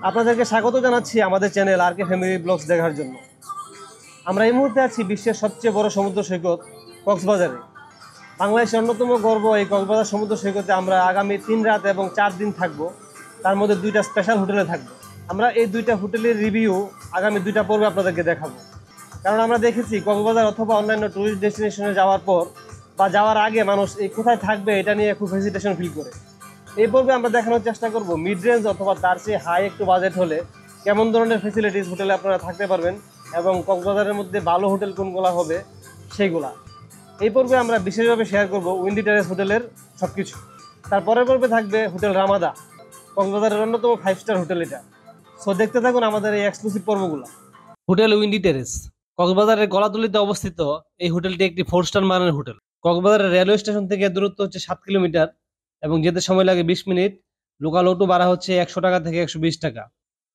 আপনাদেরকে স্বাগত জানাচ্ছি আমাদের চ্যানেল আর কে ফ্যামিলি ব্লগস দেখার জন্য। আমরা এই মুহূর্তে আছি বিশ্বের সবচেয়ে বড় সমুদ্র সৈকত কক্সবাজারে। বাংলাদেশের অন্যতম গর্ব এই কক্সবাজার সমুদ্র সৈকতে আমরা আগামী 3 রাত এবং 4 দিন থাকবো। তার মধ্যে 2টা স্পেশাল হোটেলে থাকবো। আমরা এই 2টা হোটেলের রিভিউ আগামী 2টা পর্বে আপনাদেরকে দেখাবো। কারণ আমরা দেখেছি কক্সবাজার অথবা অন্যান্য টুরিস্ট ডেস্টিনেশনে যাওয়ার পর বা যাওয়ার আগে মানুষ এই কোথায় থাকবে এটা নিয়ে খুব হেজিটেশন ফিল করে। এই পর্বে আমরা দেখানোর চেষ্টা করব মিড রেঞ্জ অথবা তার চেয়ে হাই একটু বাজেট হলে কেমন ধরনের ফেসিলিটিস হোটেলে আপনারা থাকতে পারবেন এবং কক্সবাজারের মধ্যে ভালো হোটেল কোনগুলো হবে সেইগুলা। এই পর্বে আমরা বিশেষভাবে শেয়ার করব উইন্ডি টেরেস হোটেলের সব কিছু। তারপরের পর্বে থাকবে হোটেল রামাদা, কক্সবাজারের অন্যতম 5 স্টার হোটেল এটা। সো দেখতে থাকুন আমাদের এই এক্সক্লুসিভ পর্বগুলো। হোটেল উইন্ডি টেরেস কক্সবাজারের গলাতুলিতে অবস্থিত এই হোটেলটি একটি 4 স্টার মানের হোটেল। কক্সবাজারের রেলওয়ে স্টেশন থেকে দূরত্ব হচ্ছে 7 কিলোমিটার এবং যেতে সময় লাগে 20 মিনিট। লোকাল অটো ভাড়া হচ্ছে 100 টাকা থেকে 120 টাকা।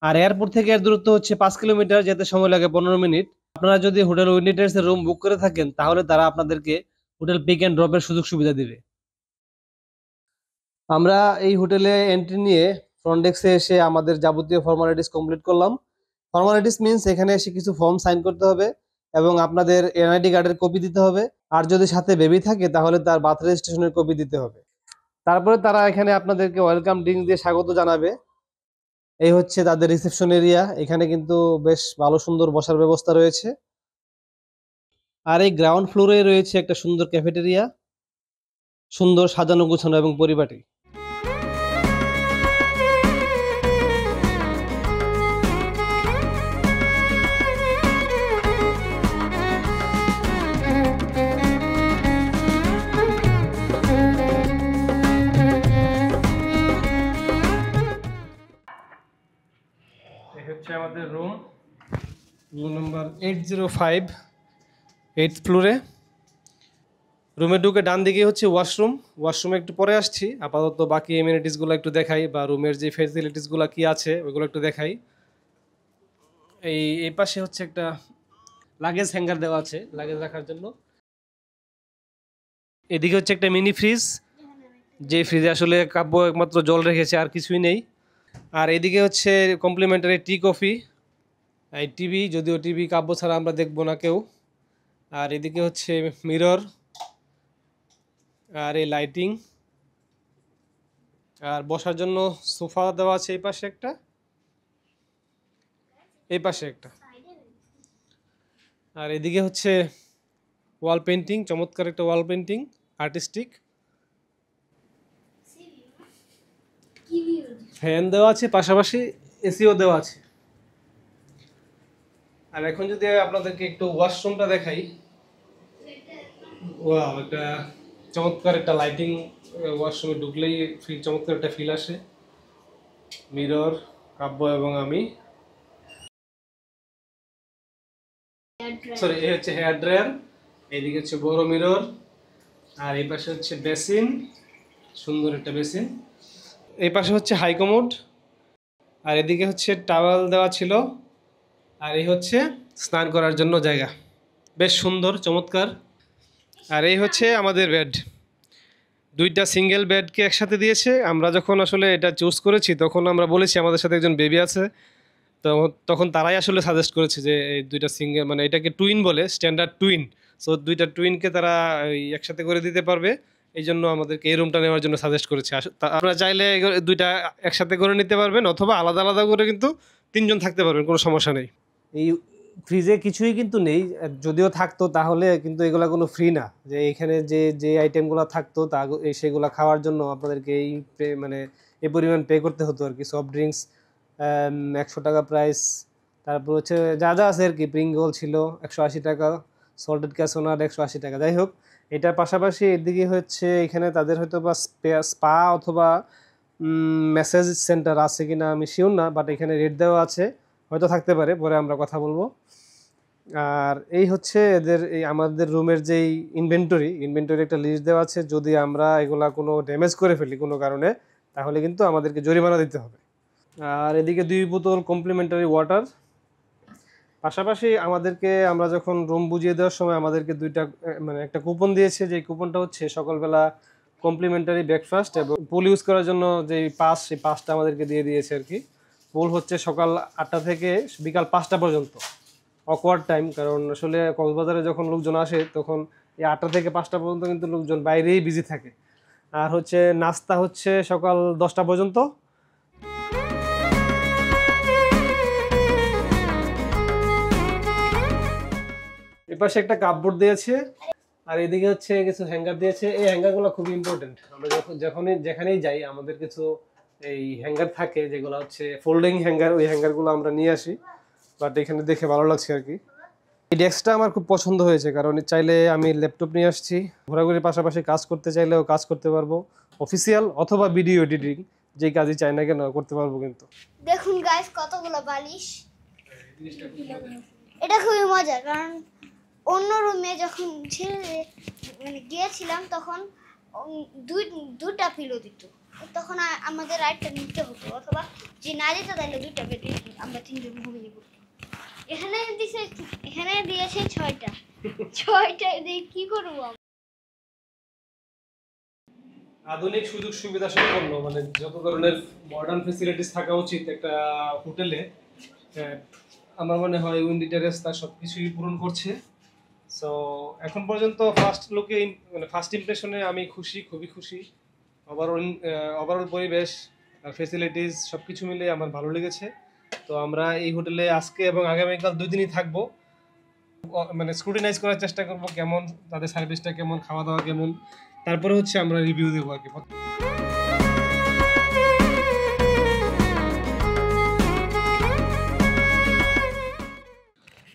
আর এয়ারপোর্ট থেকে এর দূরত্ব হচ্ছে 5 কিলোমিটার, যেতে সময় লাগে 15 মিনিট। আপনারা যদি হোটেল উইন্ডি টেরেসের রুম বুক করে থাকেন তাহলে তারা আপনাদেরকে হোটেল পিক অ্যান্ড ড্রপের সুযোগ সুবিধা দিবে। আমরা এই হোটেলে এন্ট্রি নিয়ে ফ্রন্ট ডেস্কে এসে আমাদের যাবতীয় ফর্মালিটিস কমপ্লিট করলাম। ফর্মালিটিস মিনস এখানে এসে কিছু ফর্ম সাইন করতে হবে এবং আপনাদের এনআইডি কার্ডের কপি দিতে হবে। আর যদি সাথে বেবি থাকে তাহলে তার বার্থ রেজিস্ট্রেশনের কপি দিতে হবে। তারপরে তারা এখানে আপনাদেরকে ওয়েলকাম ড্রিঙ্ক দিয়ে স্বাগত জানাবে। এই হচ্ছে তাদের রিসেপশন এরিয়া। এখানে কিন্তু বেশ ভালো সুন্দর বসার ব্যবস্থা রয়েছে। আর এই গ্রাউন্ড ফ্লোরে রয়েছে একটা সুন্দর ক্যাফেটেরিয়া, সুন্দর সাজানো গোছানো এবং পরিপাটি। হচ্ছে আমাদের রুম নাম্বার 805, 8th ফ্লোরে। রুমে ঢুকে ডান দিকে হচ্ছে ওয়াশরুমে একটু পরে আসছি। আপাতত বাকি এমিনিটিসগুলো একটু দেখাই বা রুমের যে ফেসিলিটিসগুলো কি আছে ওইগুলো একটু দেখাই। এই পাশে হচ্ছে একটা লাগেজ হ্যাঙ্গার দেওয়া আছে লাগেজ রাখার জন্য। এদিকে হচ্ছে একটা মিনি ফ্রিজ, যে ফ্রিজে আসলে কাব্য একমাত্র জল রেখেছে আর কিছুই নেই। আর এদিকে হচ্ছে কমপ্লিমেন্টারি টি কফি, এই টিভি, যদিও টিভি কাব্য ছাড়া আমরা দেখবো না কেউ। আর এদিকে হচ্ছে মিরর আর এই লাইটিং। আর বসার জন্য সোফা দেওয়া আছে এই পাশে একটা, এই পাশে একটা। আর এদিকে হচ্ছে ওয়াল পেন্টিং, চমৎকার একটা ওয়াল পেন্টিং, আর্টিস্টিক। ফ্যান দেওয়া আছে, পাশাপাশি এসিও দেওয়া আছে। আর এখন যদি আপনাদেরকে একটু ওয়াশরুমটা দেখাই, ওয়াও, একটা চমৎকার একটা লাইটিং। ওয়াশরুমে ঢুকলেই চমৎকার একটা ফিল আসে। মিরর, কাব্য এবং আমি, সরি, এই হচ্ছে হেয়ার ড্রায়ার। এইদিকে হচ্ছে বড় মিরর। আর এই পাশে হচ্ছে বেসিন, সুন্দর একটা বেসিন। এই পাশে হচ্ছে হাই কমোড। আর এদিকে হচ্ছে টাওয়েল দেওয়া ছিল। আর এই হচ্ছে স্নান করার জন্য জায়গা, বেশ সুন্দর চমৎকার। আর এই হচ্ছে আমাদের বেড, 2টা সিঙ্গেল বেডকে একসাথে দিয়েছে। আমরা যখন আসলে এটা চুজ করেছি তখন আমরা বলেছি আমাদের সাথে একজন বেবি আছে, তো তখন তারাই আসলে সাজেস্ট করেছে যে এই 2টা সিঙ্গেল, মানে এটাকে টুইন বলে, স্ট্যান্ডার্ড টুইন। সো 2টা টুইনকে তারা একসাথে করে দিতে পারবে, এই জন্য আমাদেরকে এই রুমটা নেওয়ার জন্য সাজেস্ট করেছে। আপনারা চাইলে 2টা একসাথে করে নিতে পারবেন অথবা আলাদা আলাদা করে কিন্তু 3জন থাকতে পারবেন, কোনো সমস্যা নেই। এই ফ্রিজে কিছুই কিন্তু নেই, যদিও থাকতো তাহলে কিন্তু এগুলা কোনো ফ্রি না। যে এখানে যে যে আইটেমগুলো থাকতো তা সেগুলো খাওয়ার জন্য আপনাদেরকে মানে এই পরিমাণ পে করতে হতো আর কি। সফট ড্রিঙ্কস 100 টাকা প্রাইস, তারপর হচ্ছে যা যা আছে আর কি। প্রিঙ্গল ছিল 180 টাকা, সল্টেড ক্যাসোনাট 180 টাকা। যাই হোক, এটার পাশাপাশি এদিকে হচ্ছে এখানে তাদের হয়তো বা স্পা অথবা ম্যাসেজ সেন্টার আছে কিনা আমি শিওর না, বাট এখানে রেট দেওয়া আছে, হয়তো থাকতে পারে, পরে আমরা কথা বলবো। আর এই হচ্ছে এদের এই আমাদের রুমের যেই ইনভেন্টরি একটা লিস্ট দেওয়া আছে। যদি আমরা এগুলা কোনো ড্যামেজ করে ফেলি কোনো কারণে তাহলে কিন্তু আমাদেরকে জরিমানা দিতে হবে। আর এদিকে 2 বোতল কমপ্লিমেন্টারি ওয়াটার। পাশাপাশি আমাদেরকে, আমরা যখন রুম বুঝিয়ে দেওয়ার সময় আমাদেরকে মানে একটা কুপন দিয়েছে, যে কুপনটা হচ্ছে সকালবেলা কমপ্লিমেন্টারি ব্রেকফাস্ট এবং পুল ইউজ করার জন্য যে পাস, সেই পাসটা আমাদেরকে দিয়ে দিয়েছে আর কি। ফুল হচ্ছে সকাল 8টা থেকে বিকাল 5টা পর্যন্ত। অকওয়ার্ড টাইম, কারণ আসলে কক্সবাজারে যখন লোকজন আসে তখন এই 8টা থেকে 5টা পর্যন্ত কিন্তু লোকজন বাইরেই বিজি থাকে। আর হচ্ছে নাস্তা হচ্ছে সকাল 10টা পর্যন্ত। এপাশে একটা কাপবোর্ড দিয়েছে, আর এদিকে হচ্ছে কিছু হ্যাঙ্গার দিয়েছে। এই হ্যাঙ্গারগুলো খুব ইম্পর্টেন্ট। আমরা যেখানেই যাই আমাদের কিছু এই হ্যাঙ্গার থাকে যেগুলো হচ্ছে ফোল্ডিং হ্যাঙ্গার, ওই হ্যাঙ্গারগুলো আমরা নিয়ে আসি। বাট এখানে দেখে ভালো লাগছে আর কি। এই ডেস্কটা আমার খুব পছন্দ হয়েছে, কারণ চাইলে আমি ল্যাপটপ নিয়ে আসছি, ঘোরাঘুরির পাশাপাশি কাজ করতে চাইলেও কাজ করতে পারবো। অফিসিয়াল অথবা ভিডিও এডিটিং, যে কাজই চাই না কেন করতে পারবো। কিন্তু দেখুন গাইস কতগুলো বালিশ। এটা খুবই মজা, কারণ অন্য রুমে যখন গিয়েছিলাম তখন দুটা পিলো দিত, তখন আমাদের আরেকটা নিতে হতো, অথবা যে না যেত তাহলে দুইটা বেডে আমরা 3জন ঘুমিয়ে পড়তাম। এখানে দিয়েছে 6টা দিয়ে কি করবো? আধুনিক সুযোগ সুবিধা সম্পন্ন, মানে যত ধরনের মডার্ন ফ্যাসিলিটিস থাকা উচিত একটা হোটেলে, আমার মনে হয় উইন্ডি টেরেস তার সবকিছুই পূরণ করছে। সো এখন পর্যন্ত ফার্স্ট ইমপ্রেশনে আমি খুশি, খুবই খুশি। ওভারঅল পরিবেশ, ফ্যাসিলিটিস সবকিছু মিলে আমার ভালো লেগেছে। তো আমরা এই হোটেলে আজকে এবং আগামীকাল 2 দিনই থাকবো। মানে স্ক্রুটিনাইজ করার চেষ্টা করব কেমন তাদের সার্ভিসটা, কেমন খাওয়া দাওয়া কেমন, তারপরে হচ্ছে আমরা রিভিউ দেবো আর কি।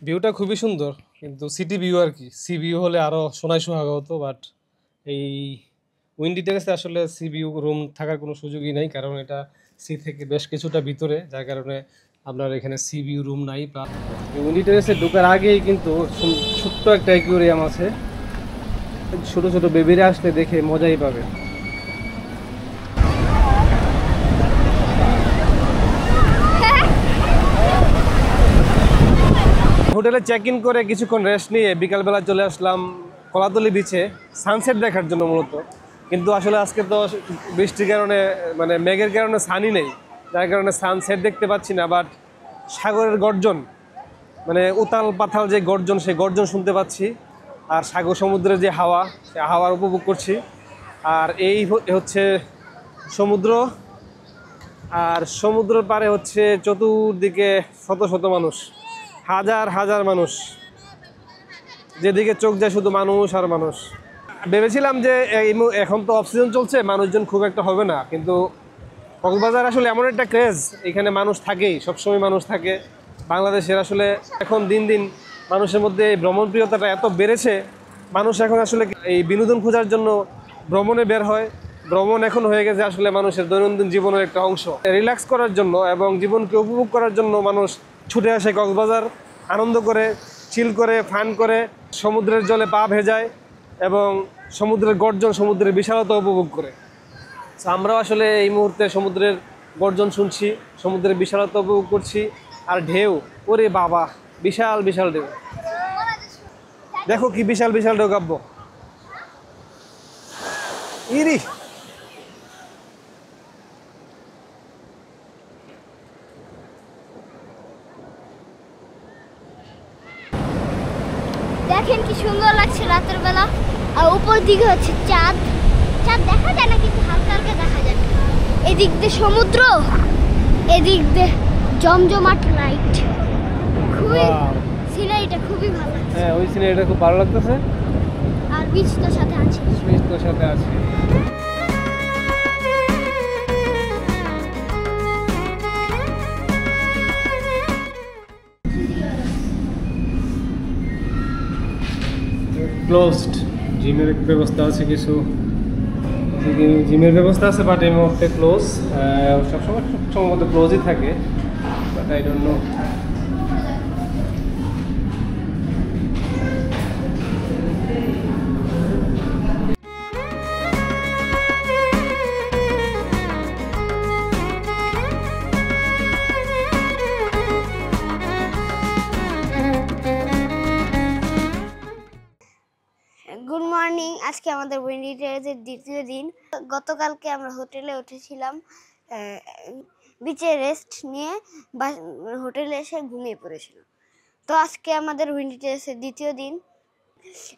ভিউটা খুবই সুন্দর, কিন্তু সিটি ভিউ আর কি। সি ভিউ হলে আরও সোনায় সোহাগা হতো, বাট এই উইন্ডি টেরেসে আসলে সি ভিউ রুম থাকার কোনো সুযোগই নাই, কারণ এটা সি থেকে বেশ কিছুটা ভিতরে, যার কারণে আপনার এখানে সি ভিউ রুম নাই। বা উইন্ডি টেরেসে ঢোকার আগেই কিন্তু ছোট্ট একটা অ্যাকুয়ারিয়াম আছে, ছোট ছোট বেবিরা আসলে দেখে মজাই পাবে। হোটেলে চেক ইন করে কিছুক্ষণ রেস্ট নিয়ে বিকালবেলা চলে আসলাম কলাতলি বিচে সানসেট দেখার জন্য মূলত। কিন্তু আসলে আজকে তো বৃষ্টির কারণে, মানে মেঘের কারণে সানই নেই, যার কারণে সানসেট দেখতে পাচ্ছি না। বাট সাগরের গর্জন, মানে উতাল পাতাল যে গর্জন, সেই গর্জন শুনতে পাচ্ছি। আর সমুদ্রের যে হাওয়া, সেই হাওয়ার উপভোগ করছি। আর এই হচ্ছে সমুদ্র, আর সমুদ্রের পারে হচ্ছে চতুর্দিকে শত শত মানুষ, হাজার হাজার মানুষ, যেদিকে চোখ যায় শুধু মানুষ আর মানুষ। ভেবেছিলাম যে এখন তো অফ সিজন চলছে, মানুষজন খুব একটা হবে না, কিন্তু কক্সবাজার আসলে এমন একটা ক্রেজ, এখানে মানুষ থাকেই, সবসময় মানুষ থাকে। বাংলাদেশের আসলে এখন দিন দিন মানুষের মধ্যে এই ভ্রমণ প্রিয়তাটা এত বেড়েছে, মানুষ এখন আসলে এই বিনোদন খোঁজার জন্য ভ্রমণে বের হয়। ভ্রমণ এখন হয়ে গেছে আসলে মানুষের দৈনন্দিন জীবনের একটা অংশ। রিল্যাক্স করার জন্য এবং জীবনকে উপভোগ করার জন্য মানুষ ছুটে আসে কক্সবাজার, আনন্দ করে, চিল করে, ফান করে, সমুদ্রের জলে পা ভেজায় এবং সমুদ্রের গর্জন, সমুদ্রের বিশালতা উপভোগ করে। আমরাও আসলে এই মুহূর্তে সমুদ্রের গর্জন শুনছি, সমুদ্রের বিশালতা উপভোগ করছি। আর ঢেউ, ওরে বাবা, বিশাল বিশাল ঢেউ। দেখো কি বিশাল বিশাল ঢেউ কাব্য, ইরি। দেখেন কি সুন্দর লাগছে রাতের বেলা। আর উপর দিকে হচ্ছে চাঁদ দেখা যায় না, কিন্তু হালকা হালকা দেখা যায়। এদিক দিয়ে সমুদ্র, এদিক দিয়ে জমজমাট লাইট, খুবই সিনারিটা খুবই ভালো লাগছে। হ্যাঁ, ওই সিনারিটা খুব ভালো লাগতেছে। আর বিচ তো সাথে আছে, বিচ তো সাথে আছে। ক্লোজড, জিমের ব্যবস্থা আছে কিছু, জিমের ব্যবস্থা আছে, বাট এই মুহূর্তে ক্লোজ। সবসময় সম্ভবত ক্লোজই থাকে, but I don't know. Good morning. আজকে আমাদের উইন্ডি টেরেসের দ্বিতীয় দিন। গতকালকে আমরা হোটেলে উঠেছিলাম বিচে রেস্ট নিয়ে হোটেলে এসে ঘুমিয়ে পড়েছিল। তো আজকে আমাদের উইন্ডি টেরেসের দ্বিতীয় দিন।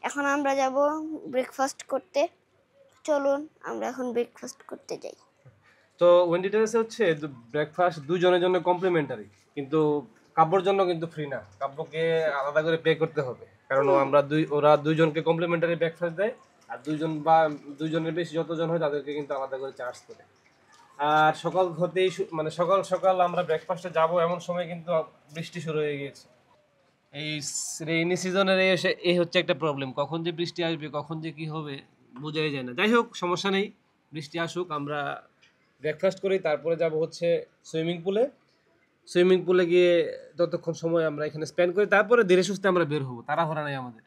এখন আমরা যাব ব্রেকফাস্ট করতে। চলুন আমরা এখন ব্রেকফাস্ট করতে যাই। তো উইন্ডি টেরেসে হচ্ছে ব্রেকফাস্ট দুজনের জন্য কমপ্লিমেন্টারি, কিন্তু কাব্যর জন্য কিন্তু ফ্রি না, কাব্যকে আলাদা করে পে করতে হবে, কারণ ওরা দুইজনকে কমপ্লিমেন্টারি ব্রেকফাস্ট দেয়, আর দুইজনের বেশি যতজন হয় তাদেরকে কিন্তু আলাদা করে চার্জ করে। আর সকাল হতেই মানে সকাল সকাল আমরা ব্রেকফাস্টে যাব এমন সময় কিন্তু বৃষ্টি শুরু হয়ে গিয়েছে। এই রেইনি সিজনের এই হচ্ছে একটা প্রবলেম, কখন যে বৃষ্টি আসবে কখন যে কি হবে বোঝাই যায় না। যাই হোক, সমস্যা নেই, বৃষ্টি আসুক, আমরা ব্রেকফাস্ট করি, তারপরে যাব হচ্ছে সুইমিং পুলে গিয়ে ততক্ষণ সময় আমরা এখানে স্পেন্ড করি, তারপরে ধীরে সুস্থে আমরা বের হবো, তাড়াহুড়া নাই আমাদের।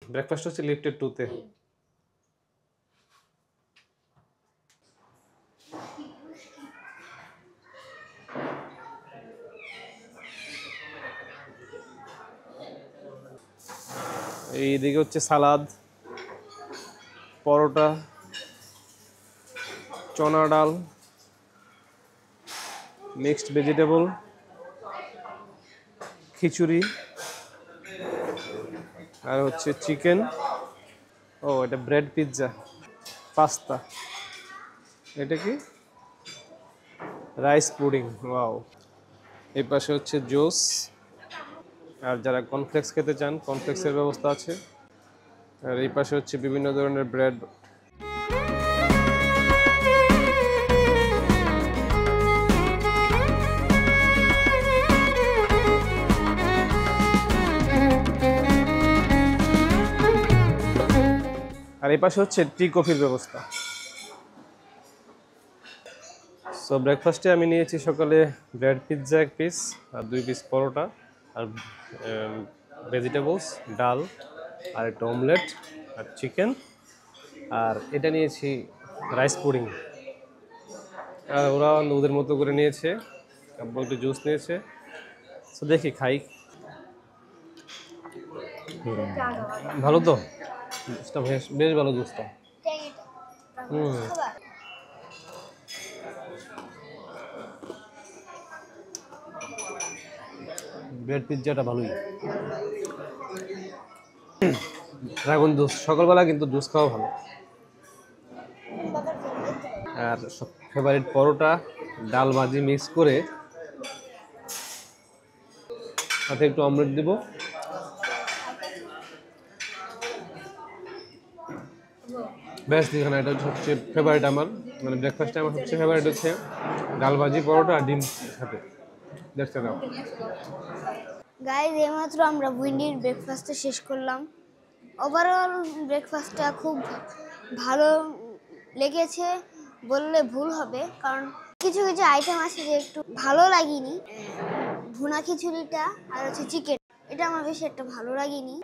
ব্রেকফাস্ট হচ্ছে লিফটেড 2-তে। এইদিকে হচ্ছে সালাদ, পরোটা, চনা ডাল, মিক্সড ভেজিটেবল, খিচুড়ি, আর হচ্ছে চিকেন। ও এটা ব্রেড পিৎজা, পাস্তা, এটা কি রাইস পুডিং। ওয়াও। এই পাশে হচ্ছে জুস, আর যারা কর্নফ্লেক্স খেতে চান কর্নফ্লেক্সের ব্যবস্থা আছে। আর এই পাশে হচ্ছে বিভিন্ন ধরনের ব্রেড। আর এই পাশে হচ্ছে টি কফির ব্যবস্থা। সো ব্রেকফাস্টে আমি নিয়েছি সকালে ব্রেড পিৎজা 1 পিস, আর 2 পিস পরোটা, আর ভেজিটেবলস, ডাল, আর একটা অমলেট, আর চিকেন, আর এটা নিয়েছি রাইস পুডিং। আর ওরা ওদের মতো করে নিয়েছে, একটু জুস নিয়েছে। সো দেখি খাই। ভালো তো জুসটা, বেশ ভালো জুসটা। ব্রেড পিৎজাটা ভালোই। ড্রাগন জুস সকালবেলা কিন্তু জুস খাওয়া ভালো। আর ফেভারিট পরোটা, ডাল ভাজি মিক্স করে সাথে একটু অমলেট দিব। বেস্ট এখানে, এটা হচ্ছে ফেভারিট আমার, মানে ব্রেকফাস্টে আমার সবচেয়ে ফেভারিট হচ্ছে ডাল ভাজি, পরোটা আর ডিম সাথে। গাইজ এইমাত্র আমরা উইন্ডির ব্রেকফাস্টটা শেষ করলাম। ওভারঅল ব্রেকফাস্টটা খুব ভালো লেগেছে বললে ভুল হবে, কারণ কিছু কিছু আইটেম আছে যে একটু ভালো লাগেনি। ভুনা খিচুড়িটা আর হচ্ছে চিকেন, এটা আমার বেশি একটা ভালো লাগেনি।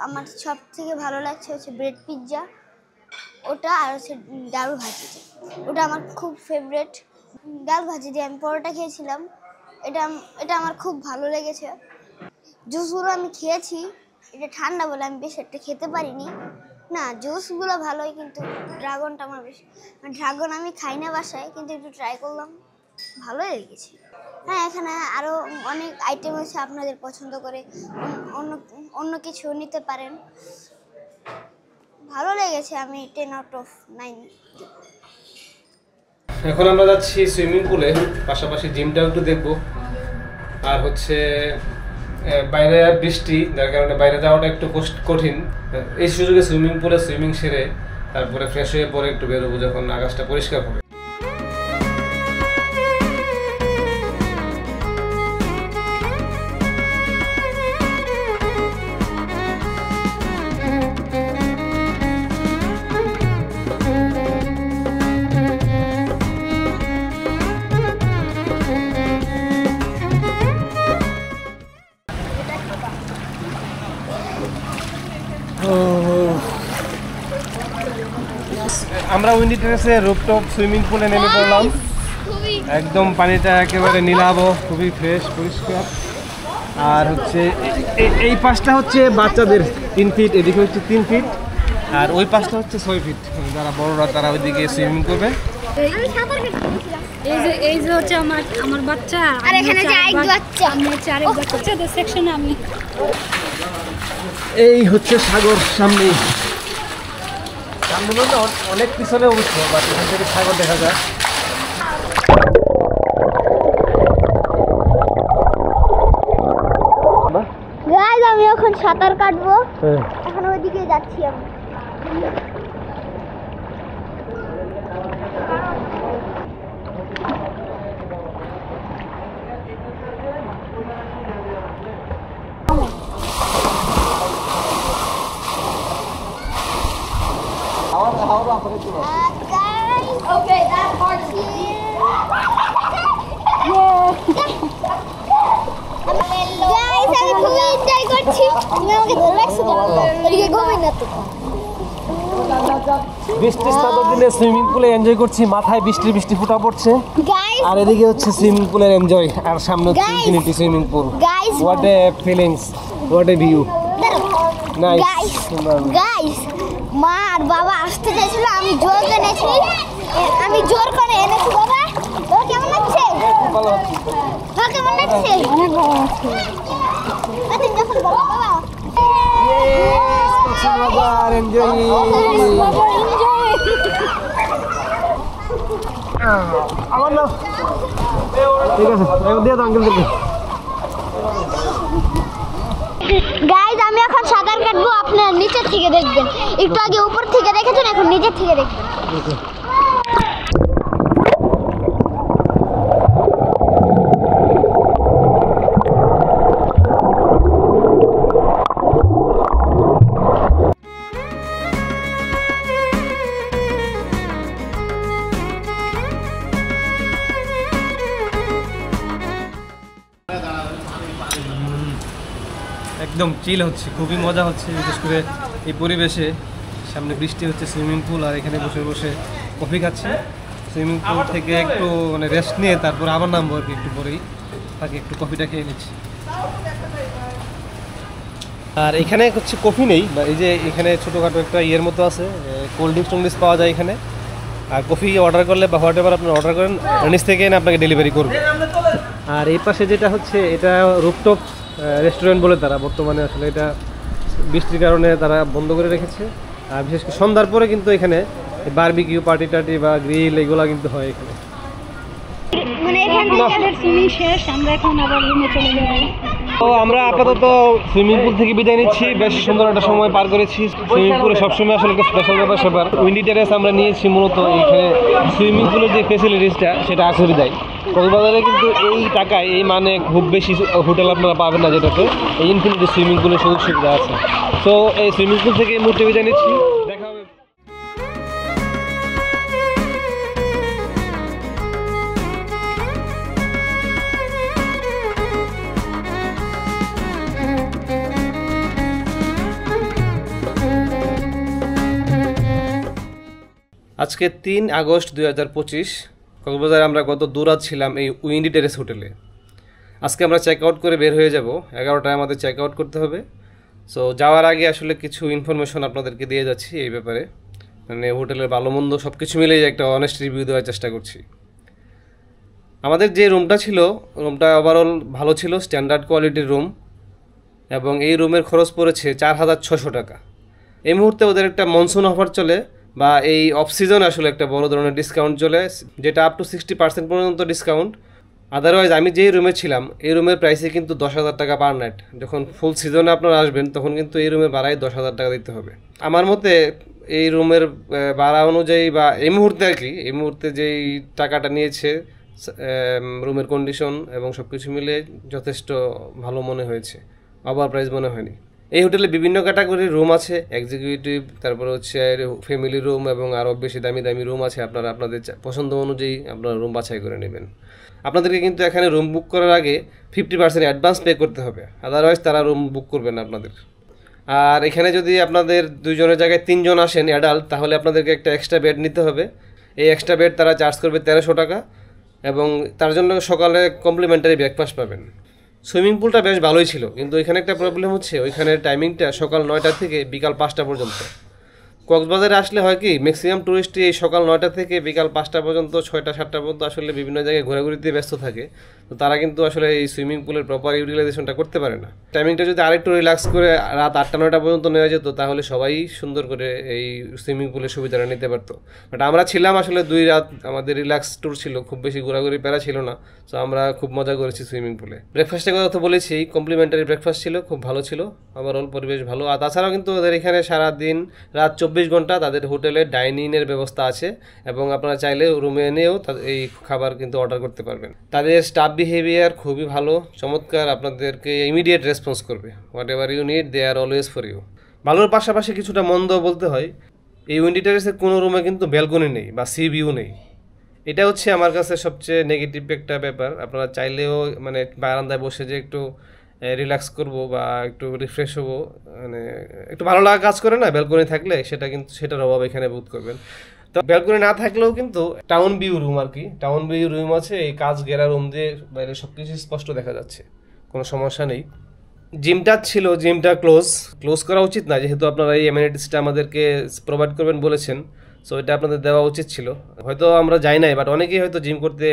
আমার সব থেকে ভালো লাগছে হচ্ছে ব্রেড পিৎজা, ওটা, আর হচ্ছে ডাল ভাজিটা, ওটা আমার খুব ফেভারিট। ডাল ভাজি দিয়ে আমি পরোটা খেয়েছিলাম, এটা আমার খুব ভালো লেগেছে। জুসগুলো আমি খেয়েছি, এটা ঠান্ডা বলে আমি বেশি একটা খেতে পারিনি। না, জুসগুলো ভালোই, কিন্তু ড্রাগনটা আমার বেশি, ড্রাগন আমি খাই না বাসায়, কিন্তু একটু ট্রাই করলাম, ভালোই লেগেছে। হ্যাঁ, এখানে আরও অনেক আইটেম আছে, আপনাদের পছন্দ করে অন্য কিছু নিতে পারেন। ভালো লেগেছে, আমি 10 out of 9। এখন আমরা যাচ্ছি সুইমিং পুলে, পাশাপাশি জিমটাও একটু দেখবো। আর হচ্ছে বাইরে বৃষ্টি, যার কারণে বাইরে যাওয়াটা একটু কঠিন। এই সুযোগে সুইমিং পুলে সুইমিং সেরে তারপরে ফ্রেশ হয়ে পরে একটু বেরোবো যখন আকাশটা পরিষ্কার হবে। আমরা উইন্ডি টেরেসে রুফটপ সুইমিং পুলে নেমে পড়লাম। একদম পানিটা একেবারে নীলাভ, খুবই ফ্রেশ পরিষ্কার। আর হচ্ছে এই পাশটা হচ্ছে বাচ্চাদের 3 ফিট, এদিকে হচ্ছে 3 ফিট। আর ওই পাশটা হচ্ছে 6 ফিট, যারা বড়রা তারা ওইদিকে সুইমিং করবে। এই যে হচ্ছে আমার বাচ্চা, আর এখানে যে আরেক বাচ্চা, আমি হচ্ছে আরেক বাচ্চাদের সেকশনে আমি। এই হচ্ছে সাগর সামনে, সামনে বলতে অনেক পিছনে অবশ্য, বাট এখান থেকে সাগর দেখা যায়। গাইস আমি এখন সাঁতার কাটবো, এখন ওইদিকে যাচ্ছি আমি। Okay, that part here. Guys, আমি খুব এনজয় করছি। তুমি আমাকে ধরে রাখছো কেন? এদিকে ঘুমাই না তো। বৃষ্টির স্নানের দিনে সুইমিং পুলে এনজয় করছি, মাথায় বৃষ্টি ফোঁটা পড়ছে। Guys, আর এদিকে হচ্ছে সুইমিং পুলের এনজয়, আর সামনে হচ্ছে Guys. Infinity swimming pool. guys, what a feelings, what a view, nice. guys, মা আর বাবা আসতে চাইছিল, আমি জোর করে এনেছি, আমি জোর করে এনেছি। বাবা তোর কেমন লাগছে? তোর কেমন লাগছে? অনেক ভালো লাগছে। আচ্ছা যখন বাবা বাবা মজার এনজয়। আমার না ঠিক আছে, এখন দিয়ে দাও আঙ্কেলদেরকে। গাইজ আমি এখন সাঁতার কাটবো, আপনার নিচের থেকে দেখবেন। একটু আগে উপর থেকে দেখেছেন, এখন নিচের থেকে দেখবেন। একদম চিল হচ্ছে, খুবই মজা হচ্ছে, বিশেষ করে এই পরিবেশে। সামনে বৃষ্টি হচ্ছে, সুইমিং পুল, আর এখানে বসে বসে কফি খাচ্ছি। সুইমিং পুল থেকে একটু মানে রেস্ট নিয়ে তারপর আবার নামবো আর কি, একটু পরেই। তাকে একটু কফিটা খেয়ে নিচ্ছি। আর এখানে হচ্ছে কফি নেই, বা এই যে এখানে ছোটোখাটো একটা ইয়ের মতো আছে, কোল্ড ড্রিঙ্কস পাওয়া যায় এখানে। আর কফি অর্ডার করলে বা হোয়াট এভার আপনার অর্ডার করেন, নিচ থেকে এনে আপনাকে ডেলিভারি করবে। আর এই পাশে যেটা হচ্ছে, এটা রুফটপ রেস্টুরেন্ট বলে তারা বর্তমানে, আসলে এটা বৃষ্টির কারণে তারা বন্ধ করে রেখেছে। আর বিশেষ করে সন্ধ্যার পরে কিন্তু এখানে বারবিকিউ পার্টি টার্টি বা গ্রিল এগুলো কিন্তু হয় এখানে। মানে এখান আমাদের সুইমিং শেষ, আমরা এখন আবার রুমে চলে যাব। তো আমরা আপাতত সুইমিং পুল থেকে বিদায় নিচ্ছি। বেশ সুন্দর একটা সময় পার করেছি। সুইমিং পুলে সবসময় আসলে একটা স্পেশাল ব্যাপার উইন্ডি টেরেস আমরা নিয়েছি মূলত। এখানে সুইমিং পুলের যে ফেসিলিটিসটা সেটা আখেরি দেয়। কক্সবাজারে কিন্তু এই টাকায় এই মানে খুব বেশি হোটেল আপনারা পাবেন না, যেটাতে এই ইনফিনিটি সুইমিং পুলের সুযোগ সুবিধা আছে। তো এই সুইমিং পুল থেকে এই মুহূর্তে বিদায় নিচ্ছি, দেখা হবে। আজকে 3 আগস্ট 2025, কক্সবাজারে আমরা গত দুরাত ছিলাম এই উইন্ডি টেরেস হোটেলে। আজকে আমরা চেক আউট করে বের হয়ে যাব, 11টায় আমাদের চেক আউট করতে হবে। সো যাওয়ার আগে আসলে কিছু ইনফরমেশন আপনাদেরকে দিয়ে যাচ্ছি এই ব্যাপারে, মানে হোটেলের ভালো মন্দ সব কিছু মিলেই একটা অনেস্ট রিভিউ দেওয়ার চেষ্টা করছি। আমাদের যে রুমটা ছিল, রুমটা ওভারঅল ভালো ছিল, স্ট্যান্ডার্ড কোয়ালিটির রুম, এবং এই রুমের খরচ পড়েছে 4,600 টাকা। এই মুহূর্তে ওদের একটা মনসুন অফার চলে, বা এই অফ সিজনে আসলে একটা বড় ধরনের ডিসকাউন্ট চলে, যেটা আপ টু 60% পর্যন্ত ডিসকাউন্ট। আদারওয়াইজ আমি যেই রুমে ছিলাম এই রুমের প্রাইসে কিন্তু 10,000 টাকা পার নাইট। যখন ফুল সিজনে আপনারা আসবেন তখন কিন্তু এই রুমের ভাড়ায় 10,000 টাকা দিতে হবে। আমার মতে এই রুমের ভাড়া অনুযায়ী, বা এই মুহূর্তে আর কি, এই মুহূর্তে যেই টাকাটা নিয়েছে, রুমের কন্ডিশন এবং সব কিছু মিলে যথেষ্ট ভালো মনে হয়েছে, ওভার প্রাইস মনে হয়নি। এই হোটেলে বিভিন্ন ক্যাটাগরির রুম আছে, এক্সিকিউটিভ, তারপরে হচ্ছে ফ্যামিলি রুম, এবং আরও বেশি দামি দামি রুম আছে। আপনারা আপনাদের পছন্দ অনুযায়ী আপনারা রুম বাছাই করে নেবেন। আপনাদেরকে কিন্তু এখানে রুম বুক করার আগে 50% অ্যাডভান্স পে করতে হবে, আদারওয়াইজ তারা রুম বুক করবে না আপনাদের। আর এখানে যদি আপনাদের 2 জনের জায়গায় 3 জন আসেন অ্যাডাল্ট, তাহলে আপনাদেরকে একটা এক্সট্রা বেড নিতে হবে। এই এক্সট্রা বেড তারা চার্জ করবে 1300 টাকা, এবং তার জন্য সকালে কমপ্লিমেন্টারি ব্রেকফাস্ট পাবেন। সুইমিং পুলটা বেশ ভালোই ছিল, কিন্তু এখানে একটা প্রবলেম হচ্ছে, ওইখানে টাইমিংটা সকাল 9টা থেকে বিকাল 5টা পর্যন্ত। কক্সবাজারে আসলে হয় কি ম্যাক্সিমাম টুরিস্টই এই সকাল 9টা থেকে বিকাল 5টা পর্যন্ত 6টা 7টা পর্যন্ত আসলে বিভিন্ন জায়গায় ঘোরাঘুরিতে ব্যস্ত থাকে। তো তারা কিন্তু আসলে এই সুইমিং পুলের প্রপার ইউটিলাইজেশনটা করতে পারে না। টাইমিংটা যদি আরেকটু রিল্যাক্স করে রাত 8টা 9টা পর্যন্ত নেওয়া যেত তাহলে সবাই সুন্দর করে এই সুইমিং পুলের সুবিধাটা নিতে পারতো। বাট আমরা ছিলাম আসলে 2 রাত, আমাদের রিল্যাক্স ট্যুর ছিল, খুব বেশি ঘোরাঘুরি প্যারা ছিল না। তো আমরা খুব মজা করেছি সুইমিং পুলে। ব্রেকফাস্টের কথা তো বলেছি, কমপ্লিমেন্টারি ব্রেকফাস্ট ছিল, খুব ভালো ছিল, ওভারঅল পরিবেশ ভালো। আর তাছাড়াও কিন্তু ওদের এখানে সারাদিন রাত 24 ঘন্টা তাদের হোটেলে ডাইনিংয়ের ব্যবস্থা আছে এবং আপনারা চাইলে রুমে এনেও এই খাবার কিন্তু অর্ডার করতে পারবেন। তাদের স্টাফ বিহেভিয়ার খুবই ভালো, চমৎকার, আপনাদেরকে ইমিডিয়েট রেসপন্স করবে। Whatever you need they are always for you. ভালোর পাশাপাশি কিছুটা মন্দ বলতে হয়, এই উইন্ডি টেরেসের কোনো রুমে কিন্তু ব্যালকনি নেই বা সি ভিউ নেই। এটা হচ্ছে আমার কাছে সবচেয়ে নেগেটিভ একটা ব্যাপার। আপনারা চাইলেও মানে বারান্দায় বসে যে একটু রিল্যাক্স করব বা একটু রিফ্রেশ হবো, মানে একটু ভালো লাগা কাজ করে না ব্যালকনি থাকলে, সেটা কিন্তু সেটার অভাব এখানে বোধ করবেন। তো ব্যালকনি না থাকলেও কিন্তু টাউন ভিউ রুম আর কি, টাউন ভিউ রুম আছে, এই কাজ ঘেরা রুম দিয়ে বাইরে সব কিছু স্পষ্ট দেখা যাচ্ছে, কোনো সমস্যা নেই। জিমটা ছিল, জিমটা ক্লোজ করা উচিত না, যেহেতু আপনারা এই অ্যামেনিটিসটা আমাদেরকে প্রোভাইড করবেন বলেছেন। সো এটা আপনাদের দেওয়া উচিত ছিল। হয়তো আমরা যাই নাই, বাট অনেকেই হয়তো জিম করতে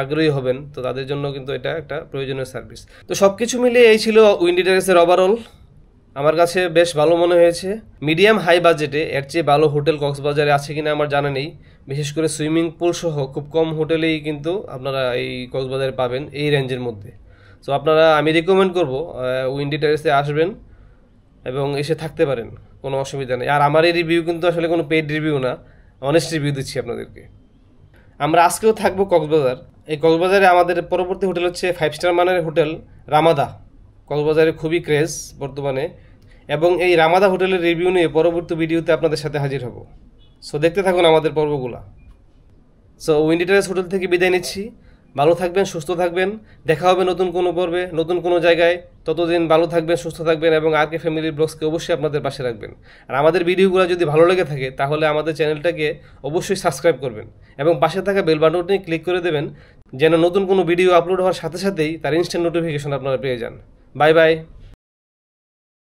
আগ্রহী হবেন, তো তাদের জন্য কিন্তু এটা একটা প্রয়োজনীয় সার্ভিস। তো সব কিছু মিলিয়ে এই ছিল উইন্ডি টেরেসের ওভারঅল। আমার কাছে বেশ ভালো মনে হয়েছে। মিডিয়াম হাই বাজেটে এর চেয়ে ভালো হোটেল কক্সবাজারে আছে কিনা আমার জানা নেই। বিশেষ করে সুইমিং পুল সহ খুব কম হোটেলেই কিন্তু আপনারা এই কক্সবাজারে পাবেন এই রেঞ্জের মধ্যে। সো আপনারা, আমি রিকমেন্ড করবো উইন্ডি টেরেসে আসবেন এবং এসে থাকতে পারেন, কোনো অসুবিধা নেই। আর আমার এই রিভিউ কিন্তু আসলে কোনো পেইড রিভিউ না, অনেস্ট রিভিউ দিচ্ছি আপনাদেরকে। আমরা আজকেও থাকবো কক্সবাজার। এই কক্সবাজারে আমাদের পরবর্তী হোটেল হচ্ছে 5 স্টার মানের হোটেল রামাদা। কক্সবাজারে খুবই ক্রেজ বর্তমানে, এবং এই রামাদা হোটেলের রিভিউ নিয়ে পরবর্তী ভিডিওতে আপনাদের সাথে হাজির হব। সো দেখতে থাকুন আমাদের পর্বগুলো। সো উইন্ডি টেরেস হোটেল থেকে বিদায় নিচ্ছি। ভালো থাকবেন, সুস্থ থাকবেন, দেখা হবে নতুন কোনো পর্বে, নতুন কোনো জায়গায়। ততদিন ভালো থাকবেন, সুস্থ থাকবেন এবং আরকে ফ্যামিলি ব্লগসকে অবশ্যই আপনাদের পাশে রাখবেন। আর আমাদের ভিডিওগুলো যদি ভালো লেগে থাকে তাহলে আমাদের চ্যানেলটাকে অবশ্যই সাবস্ক্রাইব করবেন এবং পাশে থাকা বেল বাটনটি ক্লিক করে দেবেন, যেন নতুন কোনো ভিডিও আপলোড হওয়ার সাথে সাথেই তার ইনস্ট্যান্ট নোটিফিকেশন আপনারা পেয়ে যান। Bye bye.